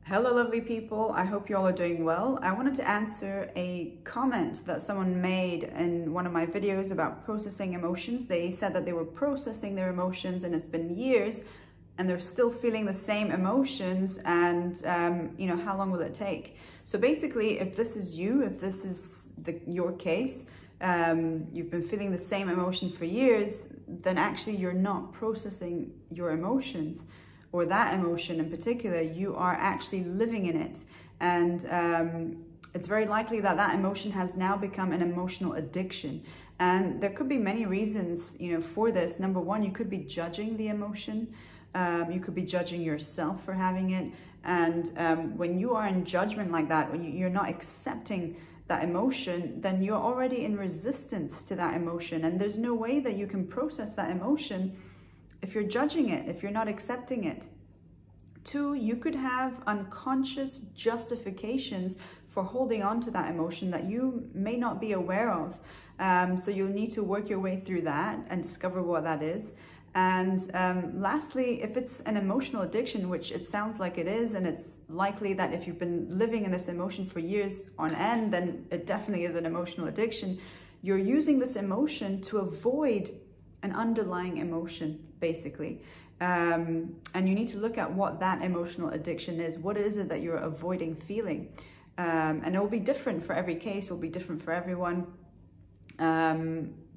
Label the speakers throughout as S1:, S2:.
S1: Hello lovely people, I hope you all are doing well. I wanted to answer a comment that someone made in one of my videos about processing emotions. They said that they were processing their emotions and it's been years and they're still feeling the same emotions and how long will it take? So basically, if this is you, if this is your case, you've been feeling the same emotion for years, then actually you're not processing your emotions, or that emotion in particular. You are actually living in it. And it's very likely that that emotion has now become an emotional addiction. And there could be many reasons, for this. Number one, you could be judging the emotion. You could be judging yourself for having it. And when you are in judgment like that, when you're not accepting that emotion, then you're already in resistance to that emotion. And there's no way that you can process that emotion if you're judging it, if you're not accepting it. Two, you could have unconscious justifications for holding on to that emotion that you may not be aware of. So you'll need to work your way through that and discover what that is. And lastly, if it's an emotional addiction, which it sounds like it is, and it's likely that if you've been living in this emotion for years on end, then it definitely is an emotional addiction. You're using this emotion to avoid an underlying emotion, basically. And you need to look at what that emotional addiction is. What is it that you're avoiding feeling? And it will be different for every case, it will be different for everyone.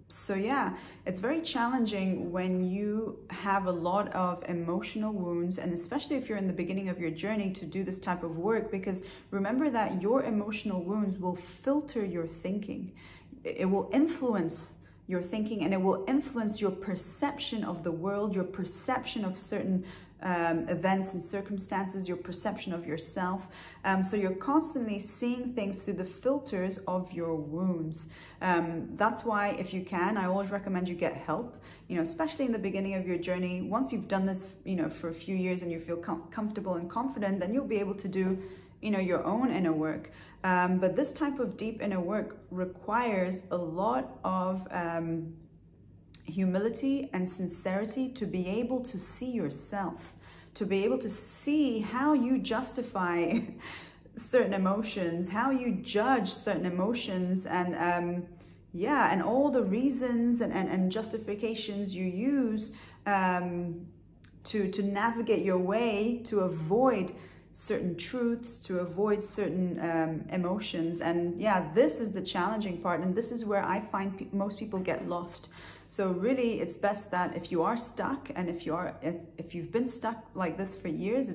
S1: So yeah, it's very challenging when you have a lot of emotional wounds, and especially if you're in the beginning of your journey, to do this type of work, because remember that your emotional wounds will filter your thinking. It will influence your thinking, and it will influence your perception of the world, your perception of certain events and circumstances, your perception of yourself. So you're constantly seeing things through the filters of your wounds. That's why, if you can, I always recommend you get help, especially in the beginning of your journey. Once you've done this, for a few years and you feel comfortable and confident, then you'll be able to do your own inner work. But this type of deep inner work requires a lot of humility and sincerity to be able to see yourself, to be able to see how you justify certain emotions, how you judge certain emotions, and and all the reasons and justifications you use to navigate your way to avoid certain truths, to avoid certain emotions. And yeah, this is the challenging part, and this is where I find most people get lost. So really, it's best that if you are stuck, and if you've been stuck like this for years,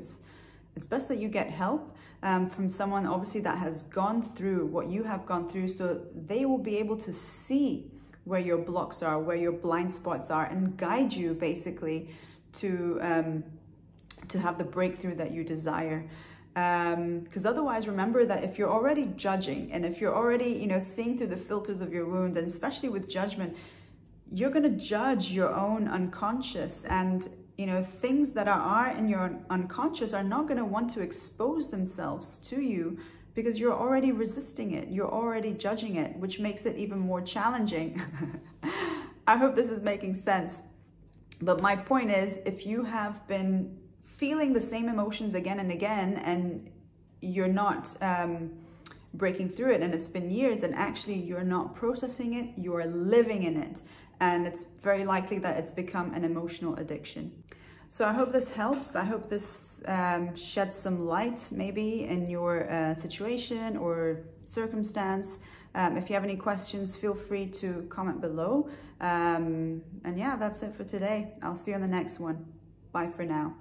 S1: it's best that you get help from someone, obviously, that has gone through what you have gone through, so they will be able to see where your blocks are, where your blind spots are, and guide you basically to have the breakthrough that you desire. Because otherwise, remember that if you're already judging, and if you're already seeing through the filters of your wounds, and especially with judgment, you're going to judge your own unconscious, and things that are in your unconscious are not going to want to expose themselves to you, because you're already resisting it, you're already judging it, which makes it even more challenging. I hope this is making sense. But my point is, if you have been feeling the same emotions again and again, and you're not breaking through it, and it's been years, and actually you're not processing it, you're living in it, and it's very likely that it's become an emotional addiction. So I hope this helps. I hope this sheds some light maybe in your situation or circumstance. If you have any questions, feel free to comment below. And yeah, that's it for today. I'll see you on the next one. Bye for now.